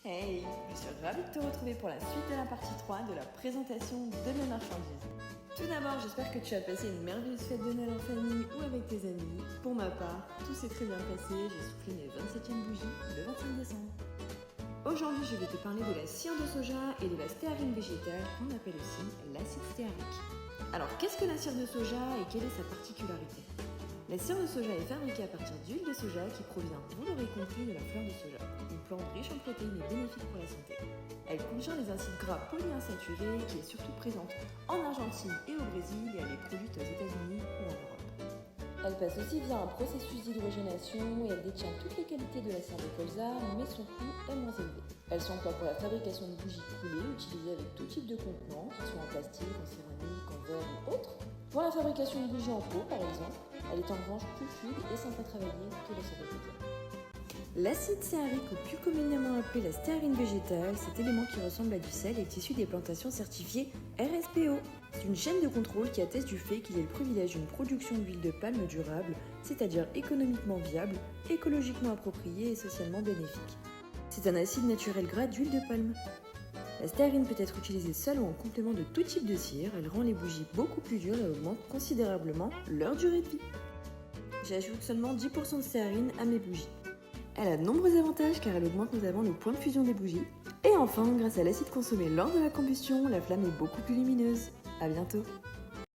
Hey, je suis ravie de te retrouver pour la suite de la partie 3 de la présentation de mes marchandises. Tout d'abord, j'espère que tu as passé une merveilleuse fête de Noël en famille ou avec tes amis. Pour ma part, tout s'est très bien passé, j'ai soufflé mes 27e bougies le 25 décembre. Aujourd'hui, je vais te parler de la cire de soja et de la stéarine végétale qu'on appelle aussi l'acide stéarique. Alors, qu'est-ce que la cire de soja et quelle est sa particularité? La cire de soja est fabriquée à partir d'huile de soja qui provient, vous l'aurez compris, de la fleur de soja, une plante riche en protéines et bénéfique pour la santé. Elle contient les acides gras polyinsaturés qui est surtout présente en Argentine et au Brésil et elle est produite aux États-Unis ou en Europe. Elle passe aussi via un processus d'hydrogénation et elle détient toutes les qualités de la cire de colza, mais son coût est moins élevé. Elle s'emploie pour la fabrication de bougies coulées utilisées avec tout type de contenants, qu'ils soient en plastique, en céramique, en verre ou autre. Pour la fabrication de bougies en peau, par exemple, elle est en revanche plus fluide et simple à travailler que la cire de colza. L'acide stéarique, ou plus communément appelé la stéarine végétale, cet élément qui ressemble à du sel est issu des plantations certifiées RSPO. C'est une chaîne de contrôle qui atteste du fait qu'il est le privilège d'une production d'huile de palme durable, c'est-à-dire économiquement viable, écologiquement appropriée et socialement bénéfique. C'est un acide naturel gras d'huile de palme. La stéarine peut être utilisée seule ou en complément de tout type de cire, elle rend les bougies beaucoup plus dures et augmente considérablement leur durée de vie. J'ajoute seulement 10% de stéarine à mes bougies. Elle a de nombreux avantages car elle augmente notamment le point de fusion des bougies. Et enfin, grâce à l'acide consommé lors de la combustion, la flamme est beaucoup plus lumineuse. À bientôt!